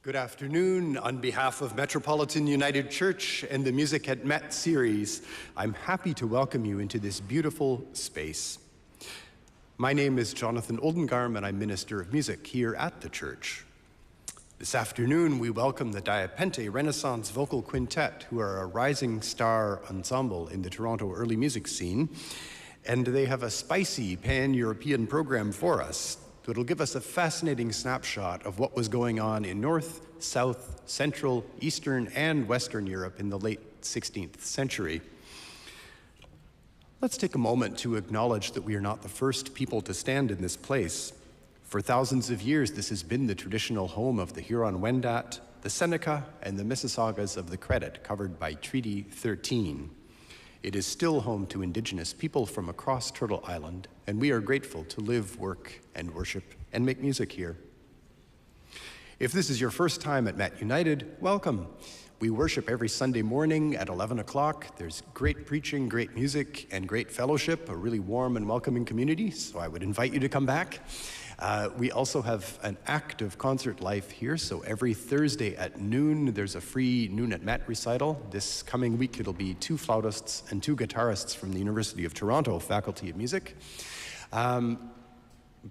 Good afternoon. On behalf of Metropolitan United Church and the Music at Met series, I'm happy to welcome you into this beautiful space. My name is Jonathan Oldengarm, and I'm Minister of Music here at the church. This afternoon, we welcome the Diapente Renaissance Vocal Quintet, who are a rising star ensemble in the Toronto early music scene, and they have a spicy pan-European program for us. It'll give us a fascinating snapshot of what was going on in North, South, Central, Eastern, and Western Europe in the late 16th century. Let's take a moment to acknowledge that we are not the first people to stand in this place. For thousands of years, this has been the traditional home of the Huron-Wendat, the Seneca, and the Mississaugas of the Credit, covered by Treaty 13. It is still home to Indigenous people from across Turtle Island, and we are grateful to live, work, and worship, and make music here. If this is your first time at Met United, welcome. We worship every Sunday morning at 11 o'clock. There's great preaching, great music, and great fellowship, a really warm and welcoming community, so I would invite you to come back. We also have an active concert life here, so every Thursday at noon, there's a free Noon at Met recital. This coming week, it'll be 2 flautists and 2 guitarists from the University of Toronto Faculty of Music.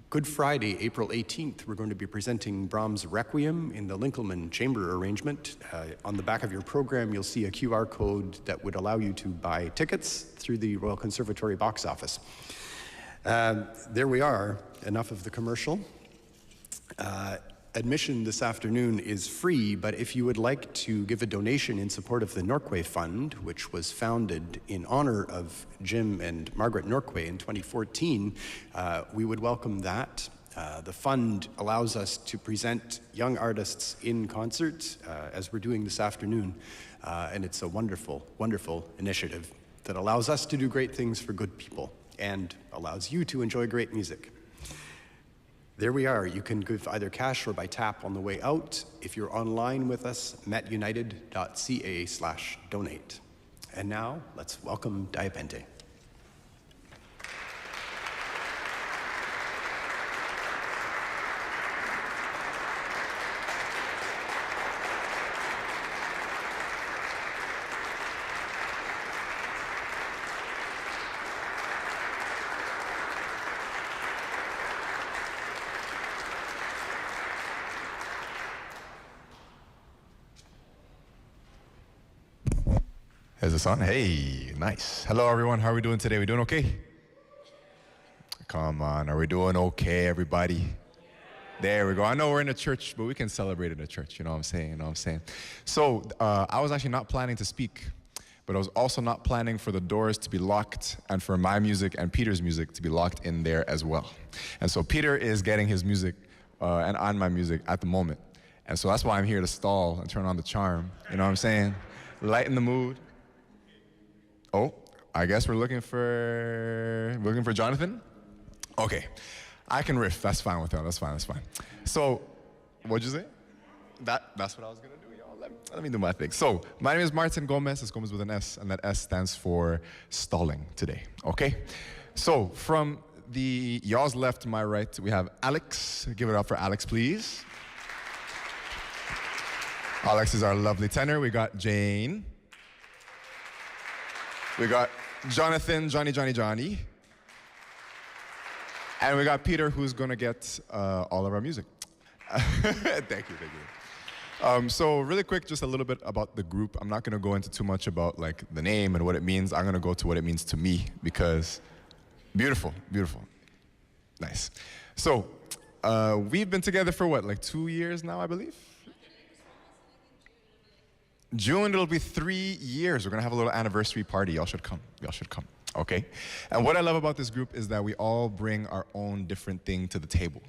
Good Friday, April 18th, we're going to be presenting Brahms' Requiem in the Linkelman Chamber arrangement. On the back of your program, you'll see a QR code that would allow you to buy tickets through the Royal Conservatory box office. There we are, enough of the commercial. Admission this afternoon is free, but if you would like to give a donation in support of the Norquay Fund, which was founded in honor of Jim and Margaret Norquay in 2014, we would welcome that. The fund allows us to present young artists in concert, as we're doing this afternoon, and it's a wonderful, wonderful initiative that allows us to do great things for good people and allows you to enjoy great music. There we are. You can give either cash or by tap on the way out. If you're online with us, metunited.ca/donate. And now, let's welcome Diapente. Is this on? Hey, nice. Hello, everyone. How are we doing today? We doing okay? Come on. Are we doing okay, everybody? There we go. I know we're in a church, but we can celebrate in a church. You know what I'm saying? You know what I'm saying? So I was actually not planning to speak, but I was also not planning for the doors to be locked and for my music and Peter's music to be locked in there as well. And so Peter is getting his music and on my music at the moment. And so that's why I'm here to stall and turn on the charm. You know what I'm saying? Lighten the mood. Oh, I guess we're looking for Jonathan? Okay, I can riff, that's fine with that, that's fine. So, what'd you say? That's what I was gonna do, y'all. Let me do my thing. So, my name is Martin Gomez, it's Gomez with an S, and that S stands for stalling today, okay? So, from the y'all's left to my right, we have Alex. Give it up for Alex, please. Alex is our lovely tenor. We got Jane. We got Jonathan, Johnny. And we got Peter, who's gonna get all of our music. Thank you. So really quick, just a little bit about the group. I'm not gonna go into too much about like the name and what it means. I'm gonna go to what it means to me because beautiful. Nice. So we've been together for what, like 2 years now, I believe? June, it'll be 3 years. We're gonna have a little anniversary party. Y'all should come, okay? And what I love about this group is that we all bring our own different thing to the table.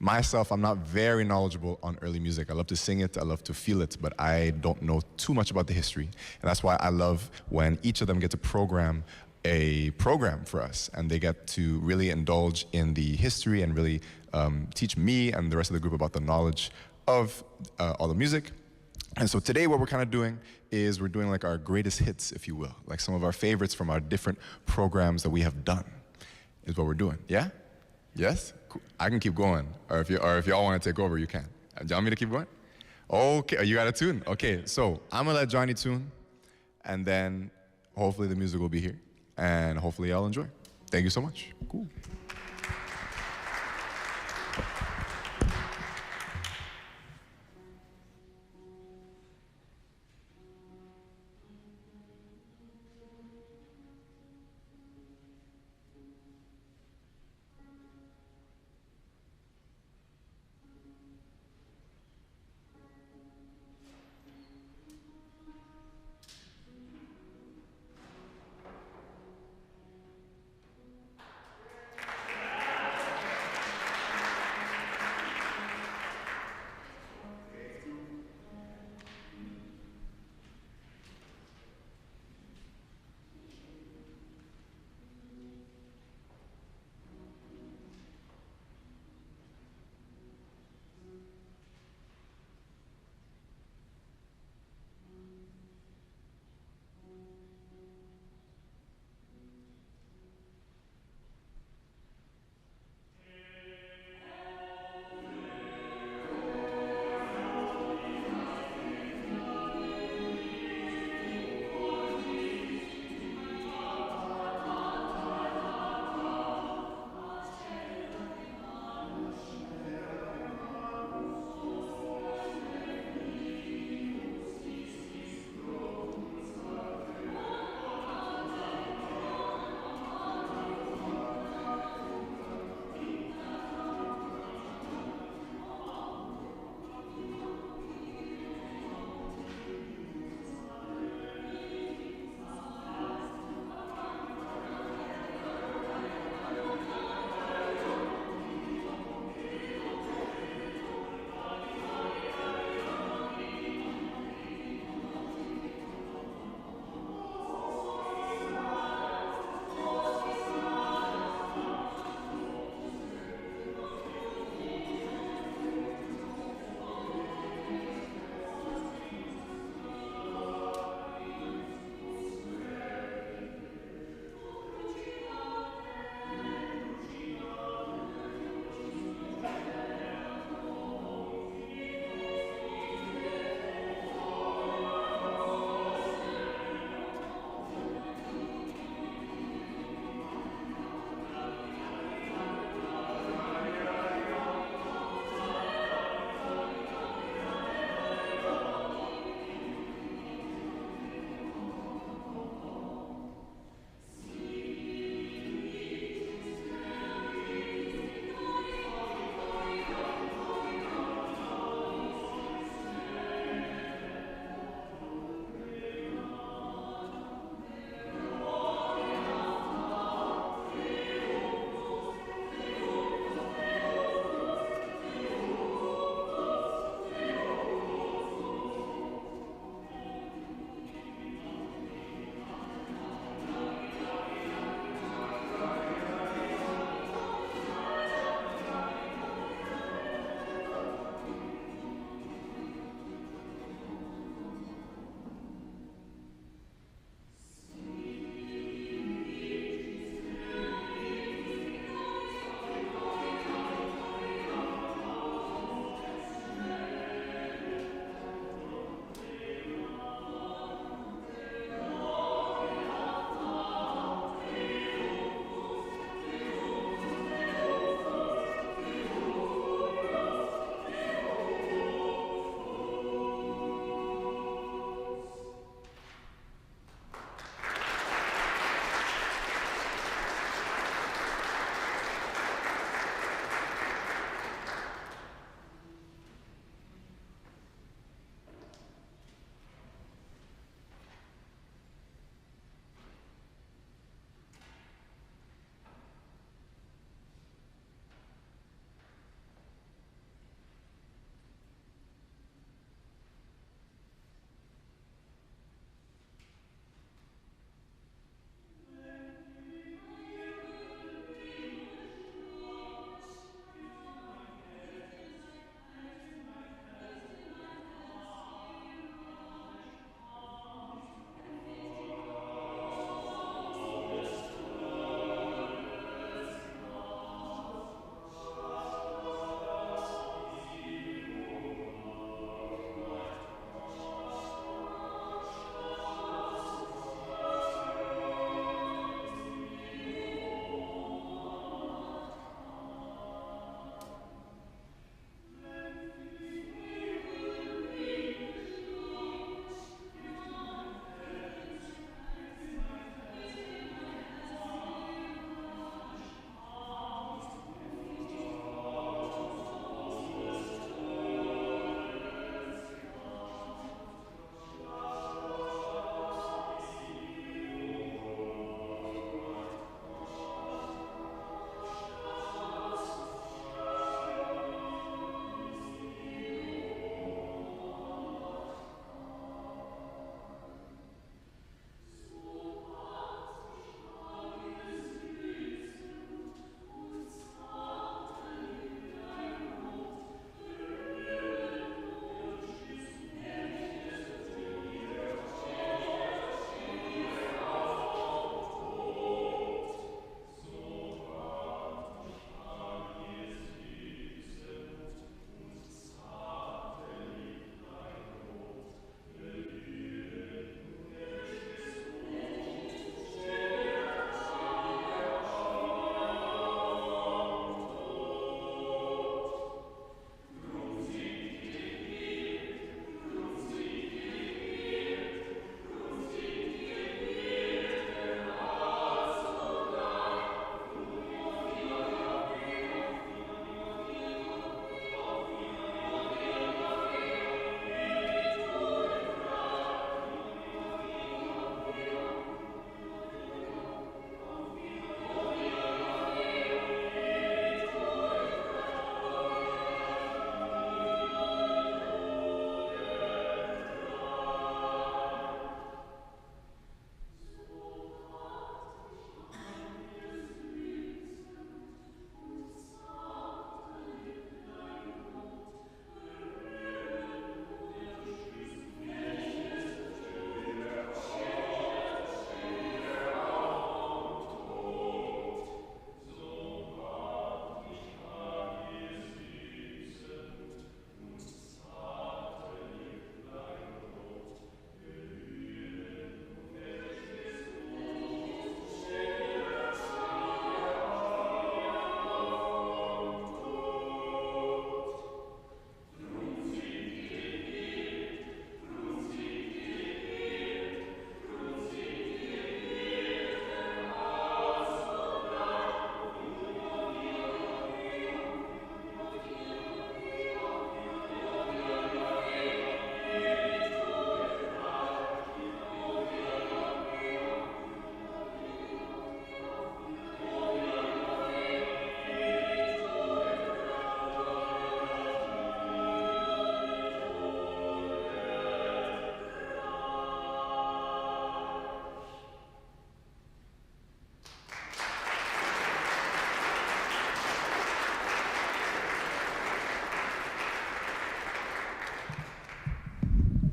Myself, I'm not very knowledgeable on early music. I love to sing it, I love to feel it, but I don't know too much about the history. And that's why I love when each of them get to program a program for us, and they get to really indulge in the history and really teach me and the rest of the group about the knowledge of all the music. And so today what we're kind of doing is we're doing like our greatest hits, if you will, like some of our favorites from our different programs that we have done is what we're doing. Yeah? Yes? Cool. I can keep going, or if y'all want to take over, you can. Do you want me to keep going? Okay, oh, you got a tune? Okay, so I'm gonna let Johnny tune, and then hopefully the music will be here, and hopefully y'all enjoy. Thank you so much. Cool.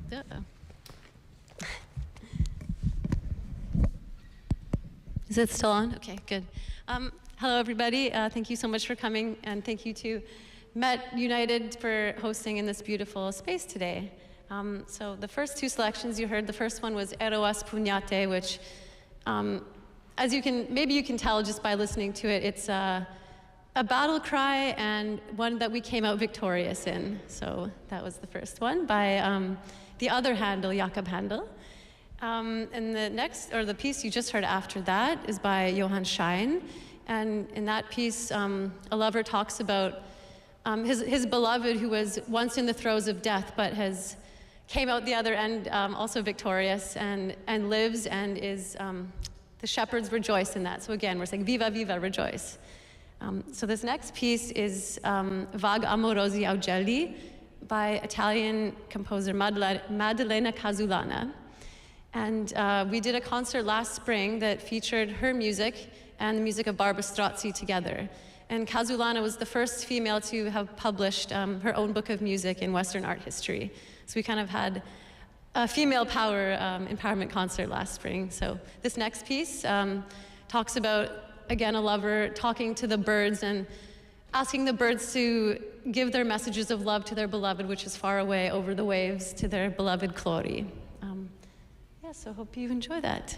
Duh. Is it still on? Okay, good. Hello, everybody. Thank you so much for coming, and thank you to Met United for hosting in this beautiful space today. So the first two selections you heard, the first one was Eroas Pugnate, which, as maybe you can tell just by listening to it, it's a battle cry and one that we came out victorious in. So that was the first one by the other Handel, Jakob Handel. And the piece you just heard after that is by Johann Schein. And in that piece, a lover talks about his beloved who was once in the throes of death, but came out the other end also victorious and lives and is, the shepherds rejoice in that. So again, we're saying viva, viva, rejoice. So this next piece is Vag Amorosi Augelli by Italian composer Maddalena Casulana. And we did a concert last spring that featured her music and the music of Barbara Strozzi together. And Casulana was the first female to have published her own book of music in Western art history. So we kind of had a female power empowerment concert last spring. So this next piece talks about, again, a lover talking to the birds and asking the birds to give their messages of love to their beloved, which is far away over the waves, to their beloved Clori. So hope you enjoy that.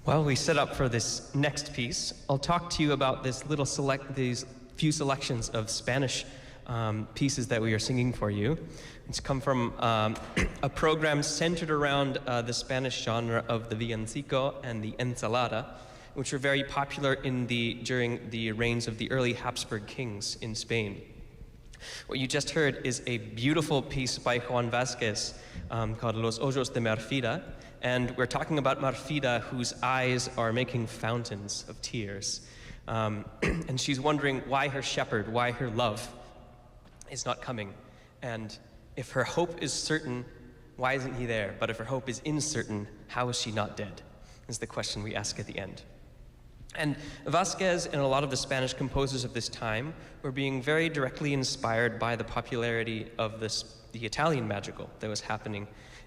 While we set up for this next piece, I'll talk to you about these few selections of Spanish pieces that we are singing for you. It's come from a program centered around the Spanish genre of the villancico and the ensalada, which were very popular during the reigns of the early Habsburg kings in Spain. What you just heard is a beautiful piece by Juan Vázquez called Los Ojos de Marfida, and we're talking about Marfida, whose eyes are making fountains of tears. And she's wondering why her shepherd, why her love is not coming. And if her hope is certain, why isn't he there? But if her hope is uncertain, how is she not dead? Is the question we ask at the end. And Vázquez and a lot of the Spanish composers of this time were being very directly inspired by the popularity of the Italian madrigal that was happening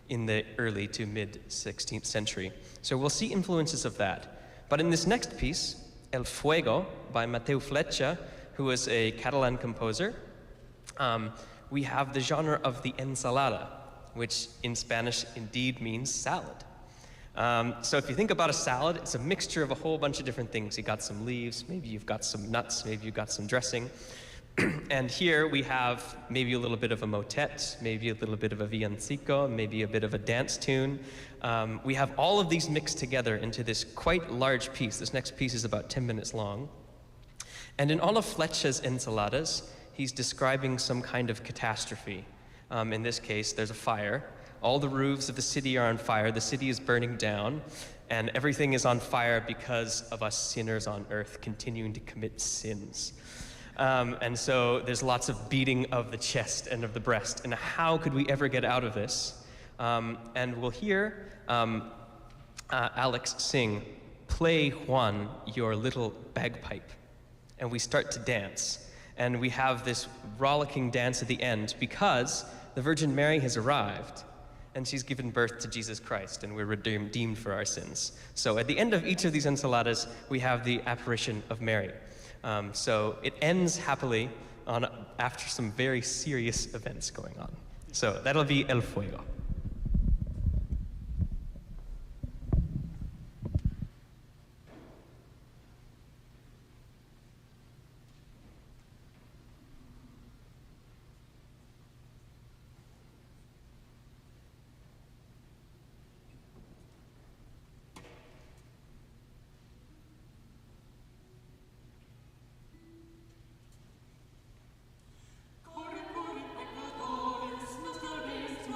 in the early to mid-16th century. So we'll see influences of that. But in this next piece, El Fuego by Mateu Fletxa, who was a Catalan composer, we have the genre of the ensalada, which in Spanish indeed means salad. So if you think about a salad, it's a mixture of a whole bunch of different things. You got some leaves, maybe you've got some nuts, maybe you've got some dressing. And here we have maybe a little bit of a motet, maybe a little bit of a villancico, maybe a bit of a dance tune. We have all of these mixed together into this quite large piece. This next piece is about 10 minutes long. And in all of Fletxa's ensaladas, he's describing some kind of catastrophe. In this case, there's a fire. All the roofs of the city are on fire. The city is burning down, and everything is on fire because of us sinners on earth continuing to commit sins. And so there's lots of beating of the chest and of the breast. And how could we ever get out of this? And we'll hear Alex sing, "Play, Juan, your little bagpipe." And we start to dance. And we have this rollicking dance at the end because the Virgin Mary has arrived and she's given birth to Jesus Christ, and we're redeemed for our sins. So at the end of each of these ensaladas, we have the apparition of Mary. So it ends happily after some very serious events going on. So that'll be El Fuego. Corre, corre, pecadores, no sabéis tu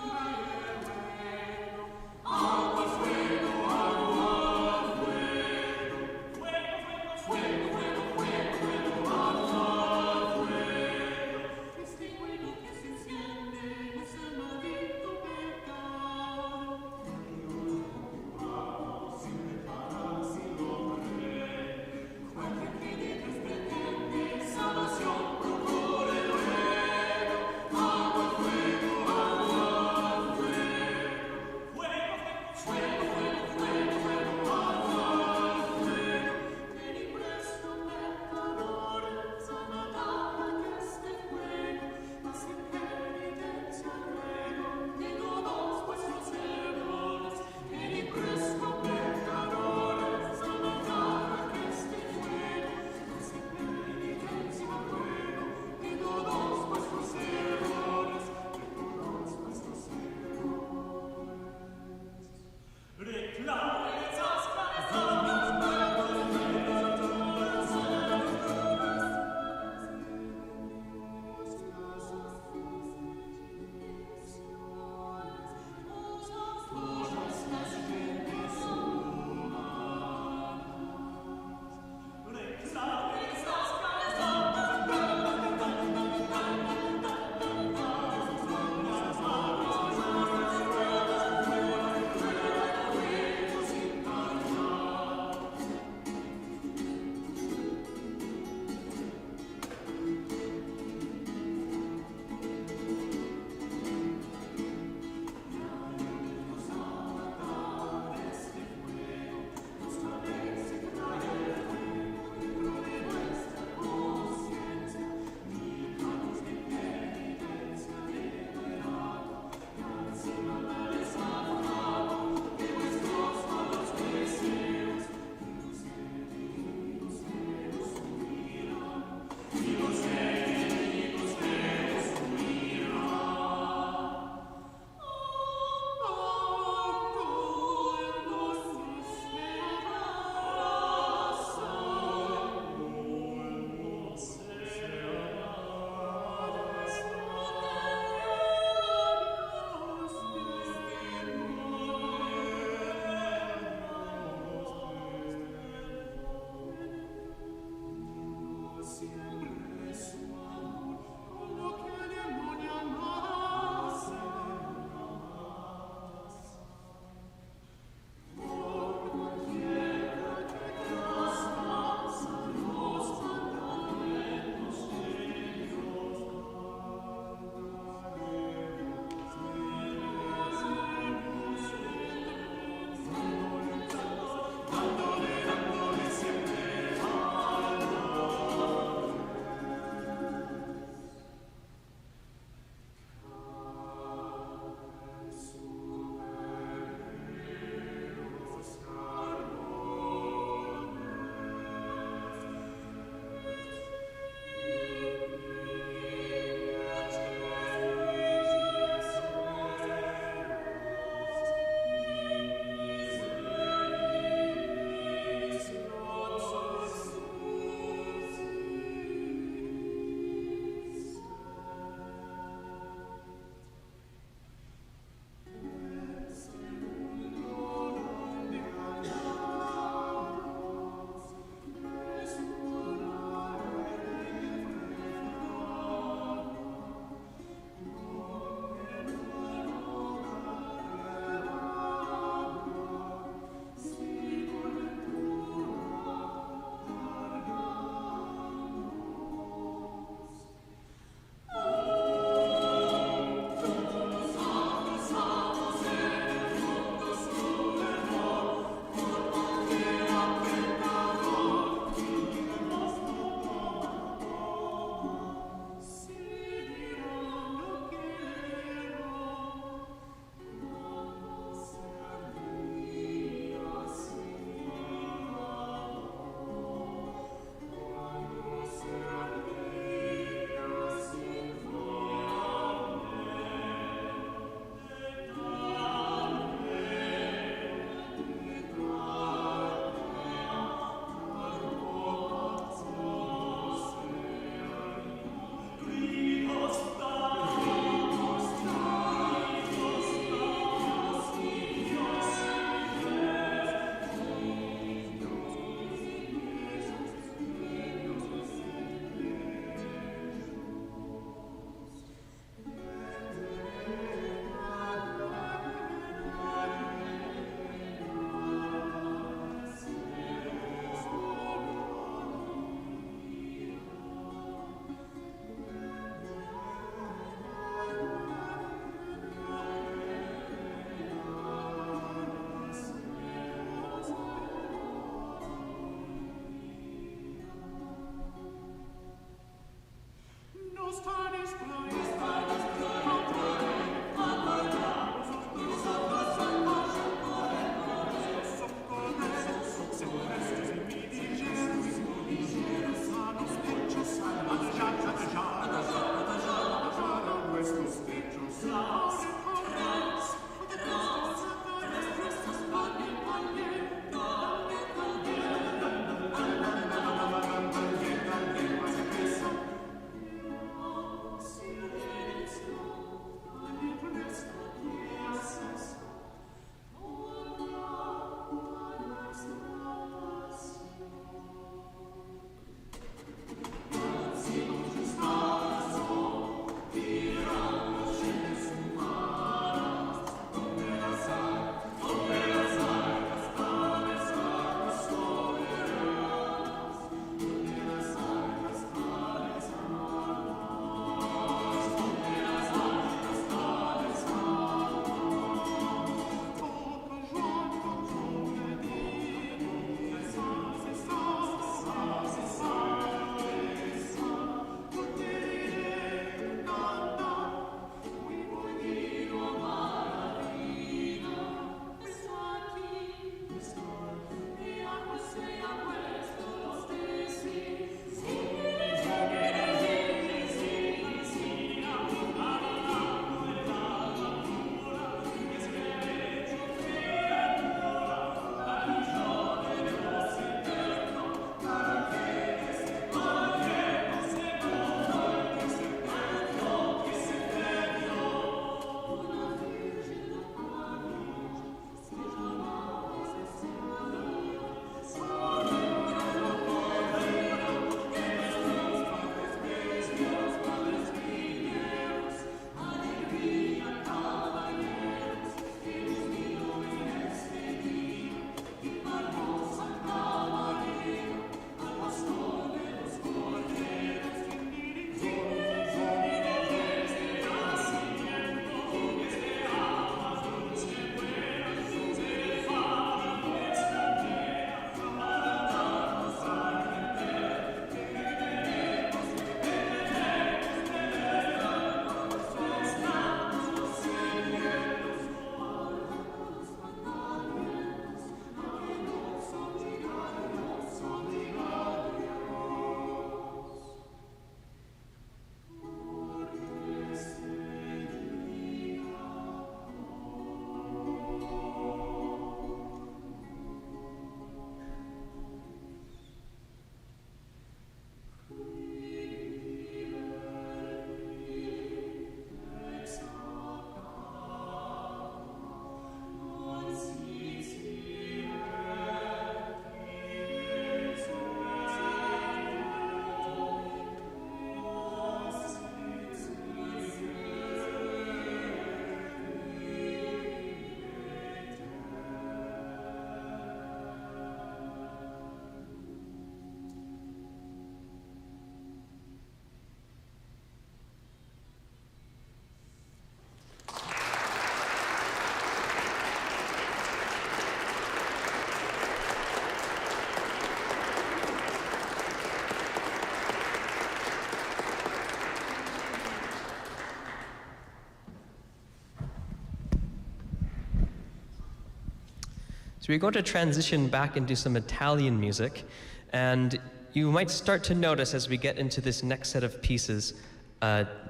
So we're going to transition back into some Italian music, and you might start to notice as we get into this next set of pieces,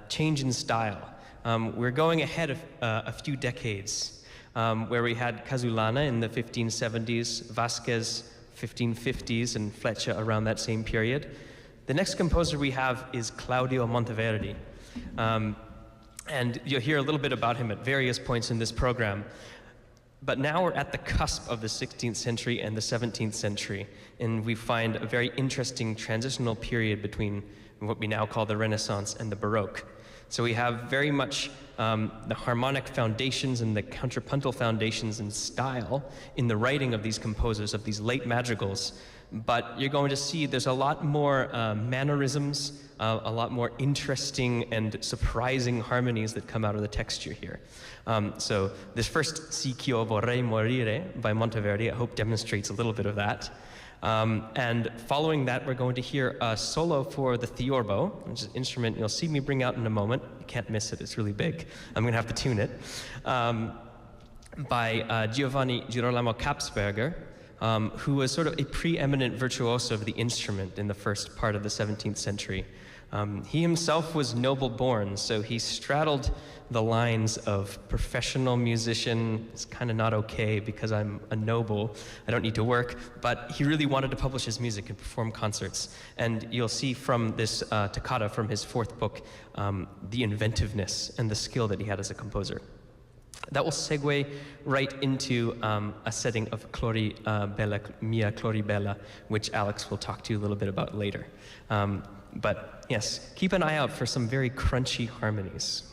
change in style. We're going ahead of a few decades, where we had Casulana in the 1570s, Vasquez 1550s, and Fleccia around that same period. The next composer we have is Claudio Monteverdi. And you'll hear a little bit about him at various points in this program. But now we're at the cusp of the 16th century and the 17th century, and we find a very interesting transitional period between what we now call the Renaissance and the Baroque. So we have very much the harmonic foundations and the contrapuntal foundations and style in the writing of these composers, of these late madrigals. But you're going to see there's a lot more mannerisms, a lot more interesting and surprising harmonies that come out of the texture here. So this first Si ch'io vorrei morire by Monteverdi, I hope demonstrates a little bit of that. And following that, we're going to hear a solo for the theorbo, which is an instrument you'll see me bring out in a moment. You can't miss it, it's really big. I'm gonna have to tune it. By Giovanni Girolamo Kapsberger, who was sort of a preeminent virtuoso of the instrument in the first part of the 17th century. He himself was noble born, so he straddled the lines of professional musician. It's kind of not okay because I'm a noble, I don't need to work, but he really wanted to publish his music and perform concerts. And you'll see from this toccata from his fourth book, the inventiveness and the skill that he had as a composer. That will segue right into a setting of Clori Bella, Mia Clori Bella, which Alex will talk to you a little bit about later. But yes, keep an eye out for some very crunchy harmonies.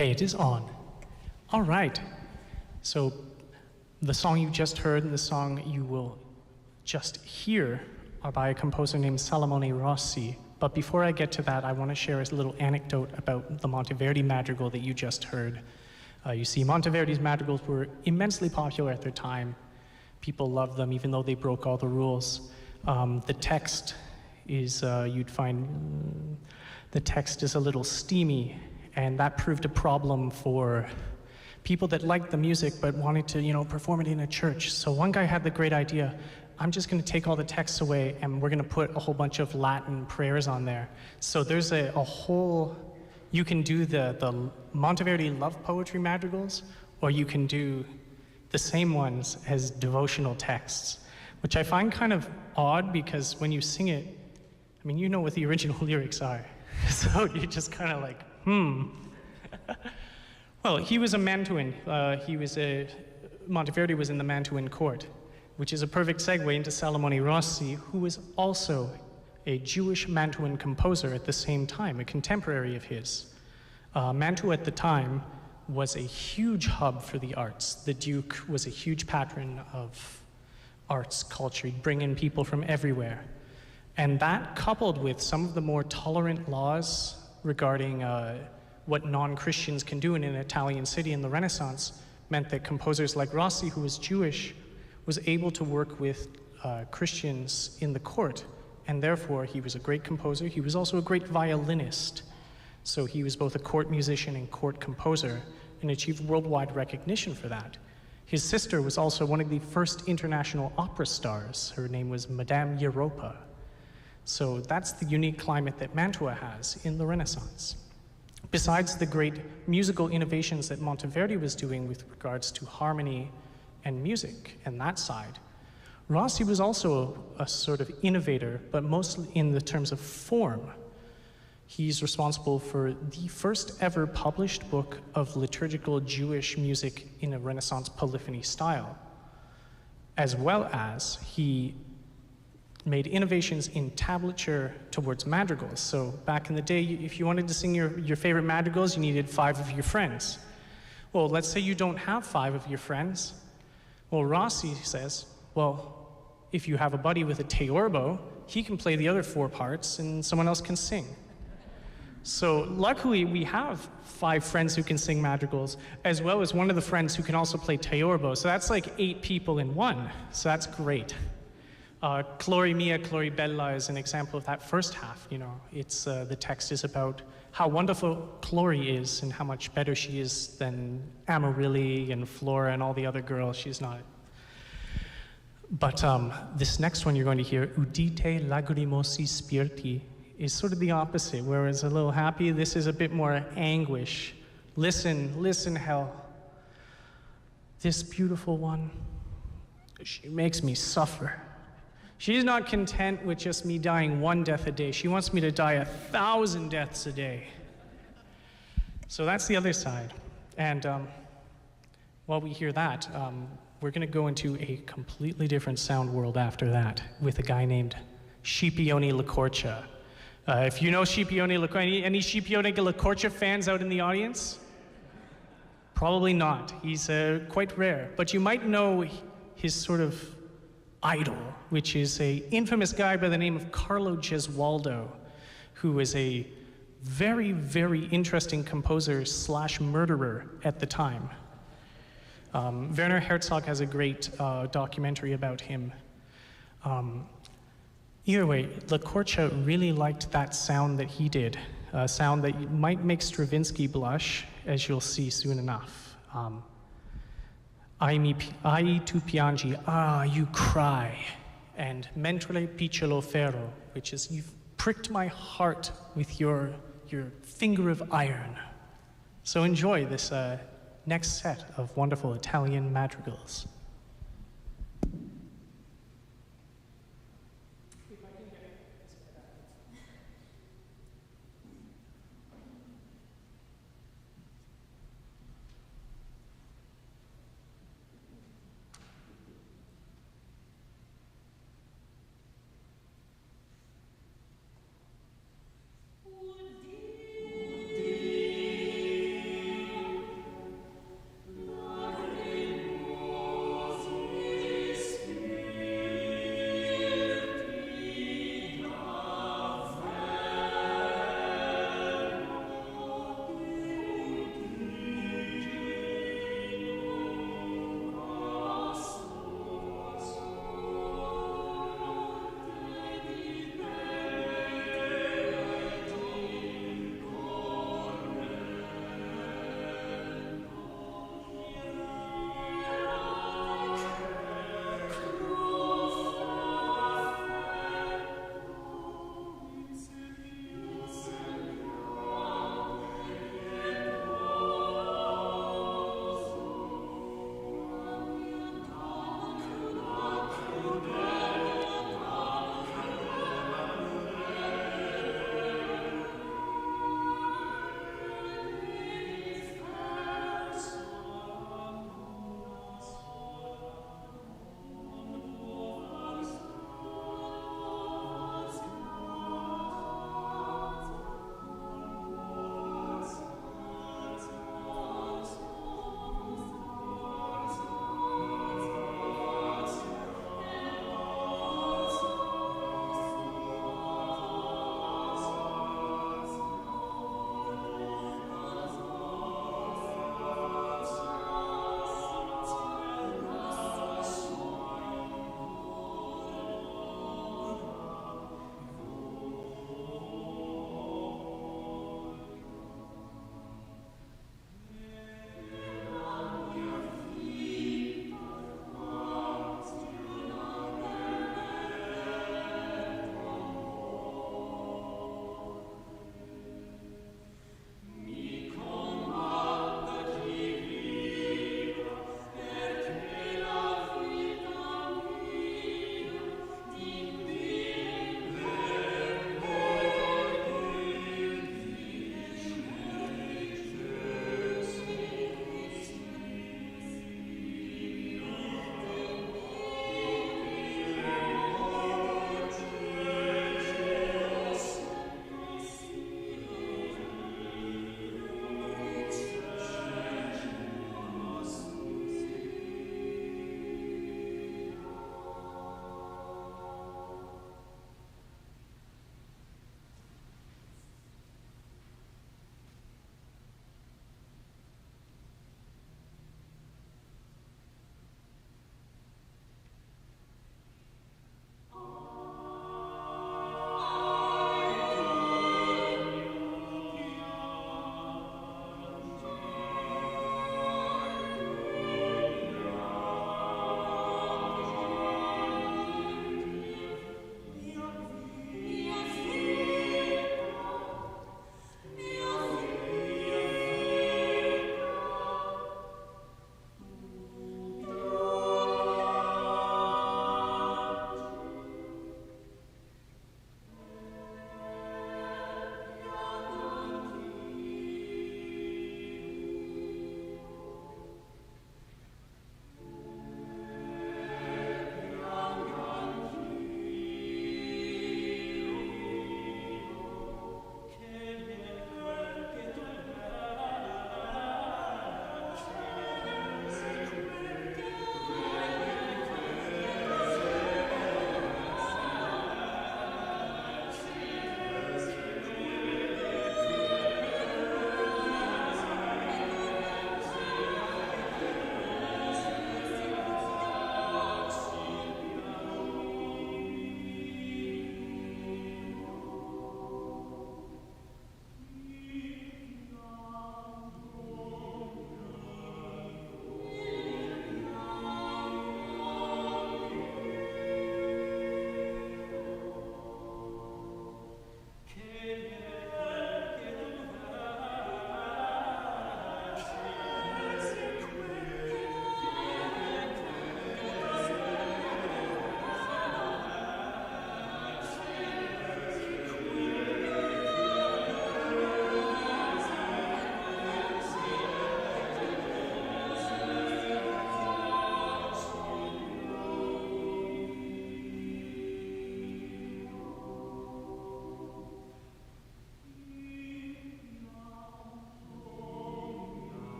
Okay, it is on. All right. So the song you just heard and the song you will just hear are by a composer named Salomon Rossi. But before I get to that, I want to share a little anecdote about the Monteverdi madrigal that you just heard. You see, Monteverdi's madrigals were immensely popular at their time. People loved them, even though they broke all the rules. The text is, you'd find, the text is a little steamy, and that proved a problem for people that liked the music but wanted to, perform it in a church. So one guy had the great idea, I'm just going to take all the texts away and we're going to put a whole bunch of Latin prayers on there. So there's a whole, you can do the Monteverdi love poetry madrigals, or you can do the same ones as devotional texts, which I find kind of odd because when you sing it, I mean, you know what the original lyrics are. So you're just kind of like, Well, he was a Mantuan. Monteverdi was in the Mantuan court, which is a perfect segue into Salomon Rossi, who was also a Jewish Mantuan composer at the same time, a contemporary of his. Mantua at the time was a huge hub for the arts. The Duke was a huge patron of arts culture. He'd bring in people from everywhere. And that, coupled with some of the more tolerant laws regarding what non-Christians can do in an Italian city in the Renaissance, meant that composers like Rossi, who was Jewish, was able to work with Christians in the court, and therefore he was a great composer. He was also a great violinist. So he was both a court musician and court composer, and achieved worldwide recognition for that. His sister was also one of the first international opera stars. Her name was Madame Europa. So that's the unique climate that Mantua has in the Renaissance. Besides the great musical innovations that Monteverdi was doing with regards to harmony and music and that side, Rossi was also a sort of innovator, but mostly in the terms of form. He's responsible for the first ever published book of liturgical Jewish music in a Renaissance polyphony style, as well as he made innovations in tablature towards madrigals. So back in the day, if you wanted to sing your favorite madrigals, you needed 5 of your friends. Well, let's say you don't have 5 of your friends. Well, Rossi says, well, if you have a buddy with a teorbo, he can play the other 4 parts and someone else can sing. So luckily, we have 5 friends who can sing madrigals, as well as one of the friends who can also play teorbo. So that's like 8 people in one. So that's great. Clori Mia, Clori Bella is an example of that first half. It's the text is about how wonderful Clori is and how much better she is than Amarilli and Flora and all the other girls. She's not. But this next one you're going to hear, Udite lagrimosi spiriti, is sort of the opposite. Whereas a little happy, this is a bit more anguish. Listen, hell. This beautiful one, she makes me suffer. She's not content with just me dying 1 death a day. She wants me to die 1,000 deaths a day. So that's the other side. And while we hear that, we're going to go into a completely different sound world after that with a guy named Scipione Licurcia. If you know Scipione Licurcia, any Scipione Licurcia fans out in the audience? Probably not. He's quite rare. But you might know his sort of idol, which is an infamous guy by the name of Carlo Gesualdo, who is a very, very interesting composer slash murderer at the time. Werner Herzog has a great documentary about him. Either way, LaCorcia really liked that sound that he did, a sound that might make Stravinsky blush, as you'll see soon enough. Ai tu piangi, ah, you cry, and mentre piccolo ferro, which is you've pricked my heart with your finger of iron. So enjoy this next set of wonderful Italian madrigals.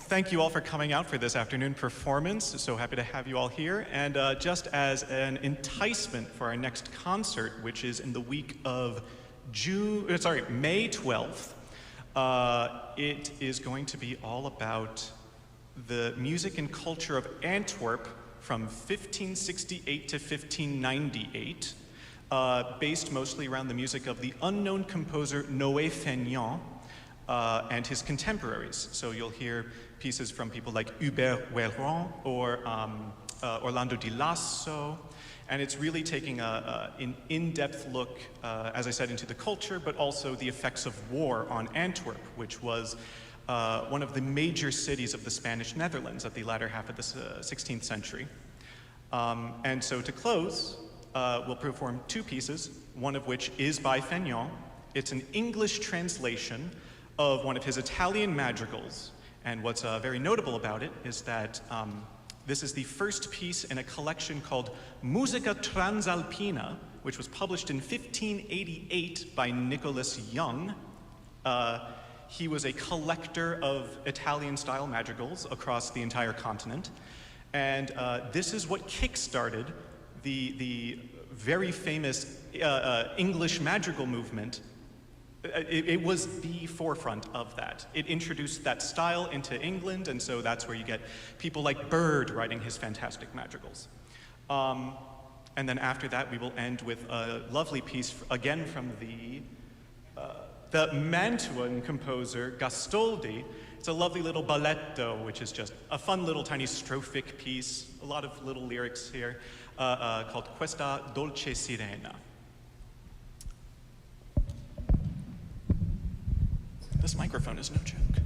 thank you all for coming out for this afternoon performance. So happy to have you all here. And just as an enticement for our next concert, which is in the week of May 12th, it is going to be all about the music and culture of Antwerp from 1568 to 1598, based mostly around the music of the unknown composer Noé Feignant and his contemporaries. So you'll hear pieces from people like Hubert Weron or Orlando Di Lasso, and it's really taking an in-depth look, as I said, into the culture, but also the effects of war on Antwerp, which was one of the major cities of the Spanish Netherlands at the latter half of the 16th century. And so to close, we'll perform two pieces, one of which is by Feignant. It's an English translation of one of his Italian madrigals. And what's very notable about it is that this is the first piece in a collection called Musica Transalpina, which was published in 1588 by Nicholas Young. He was a collector of Italian-style madrigals across the entire continent. And this is what kick-started the very famous English madrigal movement. It was the forefront of that. It introduced that style into England, and so that's where you get people like Byrd writing his fantastic madrigals. And then after that, we will end with a lovely piece, again from the Mantuan composer Gastoldi. It's a lovely little balletto, which is just a fun little tiny strophic piece, a lot of little lyrics here, called Questa Dolce Sirena. This microphone is no joke.